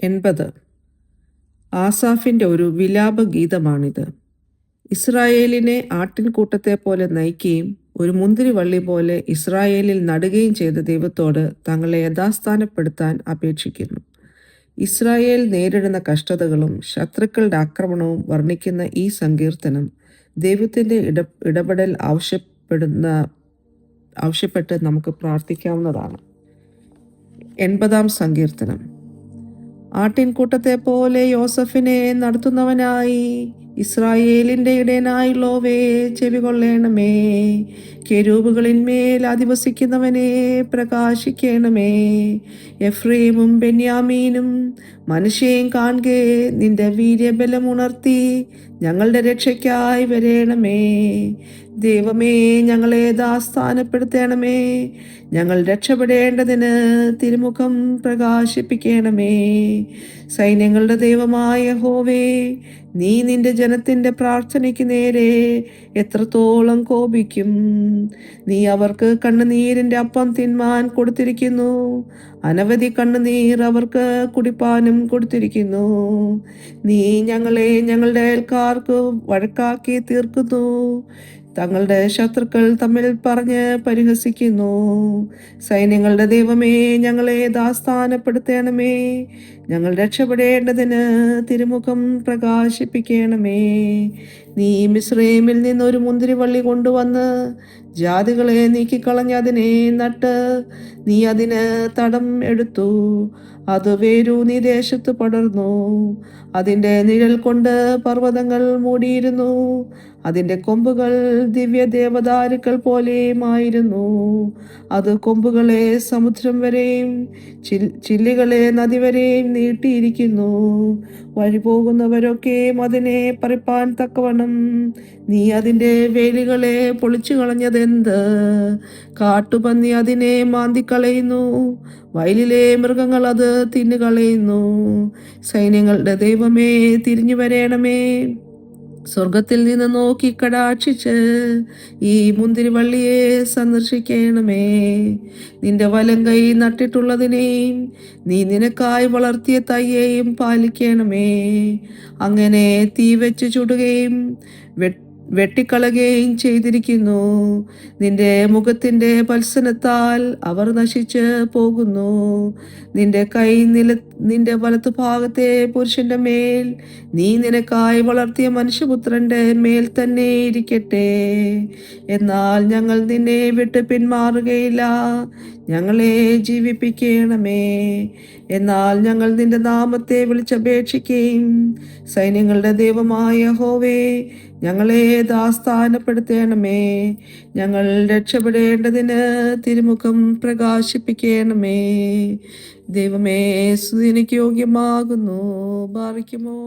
80. ആസാഫിൻ്റെ ഒരു വിലാപഗീതമാണിത്. ഇസ്രായേലിനെ ആട്ടിൻകൂട്ടത്തെ പോലെ നയിക്കുകയും ഒരു മുന്തിരിവള്ളി പോലെ ഇസ്രായേലിൽ നടുകയും ചെയ്ത ദൈവത്തോട് തങ്ങളെ യഥാസ്ഥാനപ്പെടുത്താൻ അപേക്ഷിക്കുന്നു. ഇസ്രായേൽ നേരിടുന്ന കഷ്ടതകളും ശത്രുക്കളുടെ ആക്രമണവും വർണ്ണിക്കുന്ന ഈ സങ്കീർത്തനം ദൈവത്തിൻ്റെ ഇടപെടൽ ആവശ്യപ്പെട്ട് നമുക്ക് പ്രാർത്ഥിക്കാവുന്നതാണ്. 80-ാം സങ്കീർത്തനം. ആട്ടിൻകൂട്ടത്തെ പോലെ യോസഫിനെ നടത്തുന്നവനായി ഇസ്രായേലിൻ്റെ ഇടയനായുള്ളോവേ ചെവികൊള്ളേണമേ. കെരൂബുകളിന്മേൽ അധിവസിക്കുന്നവനെ പ്രകാശിക്കണമേ. എഫ്രൈമും ബെന്യാമീനും മനുഷ്യയും കാൺകെ നിന്റെ വീര്യബലം ഉണർത്തി ഞങ്ങളുടെ രക്ഷയ്ക്കായി വരേണമേ. ദൈവമേ, ഞങ്ങളെ യഥാസ്ഥാനപ്പെടുത്തണമേ. ഞങ്ങൾ രക്ഷപ്പെടേണ്ടതിന് തിരുമുഖം പ്രകാശിപ്പിക്കണമേ. സൈന്യങ്ങളുടെ ദൈവമായ യഹോവേ, നീ നിന്റെ ജനത്തിൻ്റെ പ്രാർത്ഥനയ്ക്ക് നേരെ എത്രത്തോളം കോപിക്കും. നീ അവർക്ക് കണ്ണുനീരിൻ്റെ അപ്പം തിന്മാൻ കൊടുത്തിരിക്കുന്നു. അനവധി കണ്ണുനീർ അവർക്ക് കുടിപ്പാനും കൊടുത്തിരിക്കുന്നു. നീ ഞങ്ങളെ ഞങ്ങളുടെ അയൽക്കാർക്ക് വഴക്കാക്കി തീർക്കുന്നു. തങ്ങളുടെ ശത്രുക്കൾ തമ്മിൽ പറഞ്ഞ് പരിഹസിക്കുന്നു. സൈന്യങ്ങളുടെ ദൈവമേ, ഞങ്ങളെ യഥാസ്ഥാനപ്പെടുത്തണമേ. ഞങ്ങൾ രക്ഷപ്പെടേണ്ടതിന് തിരുമുഖം പ്രകാശിപ്പിക്കണമേ. നീ മിസ്രൈമിൽ നിന്നൊരു മുന്തിരിവള്ളി കൊണ്ടുവന്ന് ജാതികളെ നീക്കിക്കളഞ്ഞ് അതിനെ നട്ട് നീ അതിന് തടം എടുത്തു. അത് വേരൂന്നി ദേശത്ത് പടർന്നു. അതിൻ്റെ നിഴൽ കൊണ്ട് പർവ്വതങ്ങൾ മൂടിയിരുന്നു. അതിൻ്റെ കൊമ്പുകൾ ദിവ്യ ദേവദാരുക്കൾ പോലെയുമായിരുന്നു. അത് കൊമ്പുകളെ സമുദ്രം വരെയും ചില്ലികളെ നദി വരെയും നീട്ടിയിരിക്കുന്നു. വഴിപോകുന്നവരൊക്കെയും അതിനെ പറിപ്പാൻ തക്കവണ്ണം നീ അതിൻ്റെ വേലികളെ പൊളിച്ചു കളഞ്ഞതെന്ത്? കാട്ടുപന്നി അതിനെ മാന്തിക്കളയുന്നു. വയലിലെ മൃഗങ്ങൾ അത് തിന്നുകളയുന്നു. സൈന്യങ്ങളുടെ ദൈവമേ, തിരിഞ്ഞു വരേണമേ. സ്വർഗത്തിൽ നിന്ന് നോക്കി കടാക്ഷിച്ച് ഈ മുന്തിരിവള്ളിയെ സന്ദർശിക്കണമേ. നിന്റെ വലം കൈ നട്ടിട്ടുള്ളതിനെയും നീ നിനക്കായി വളർത്തിയ തൈയെയും പാലിക്കണമേ. അങ്ങനെ തീ വെച്ച് ചുടുകയും വെട്ടിക്കളയുകയും ചെയ്തിരിക്കുന്നു. നിന്റെ മുഖത്തിൻ്റെ പത്സനത്താൽ അവർ നശിച്ച് പോകുന്നു. നിന്റെ കൈ നിന്റെ വലത്തുഭാഗത്തെ പുരുഷന്റെ മേൽ, നീ നിനക്കായി വളർത്തിയ മനുഷ്യപുത്രന്റെ മേൽ തന്നെ ഇരിക്കട്ടെ. എന്നാൽ ഞങ്ങൾ നിന്നെ വിട്ട് പിന്മാറുകയില്ല. ഞങ്ങളെ ജീവിപ്പിക്കണമേ. എന്നാൽ ഞങ്ങൾ നിന്റെ നാമത്തെ വിളിച്ചപേക്ഷിക്കുകയും സൈന്യങ്ങളുടെ ദൈവമായ യഹോവേ, ഞങ്ങളെ യഥാസ്ഥാനപ്പെടുത്തണമേ. ഞങ്ങൾ രക്ഷപ്പെടേണ്ടതിന് തിരുമുഖം പ്രകാശിപ്പിക്കണമേ. ദൈവമേ, സ്തുതിക്ക് യോഗ്യമാകുന്നു. ഭാവിക്കുമോ?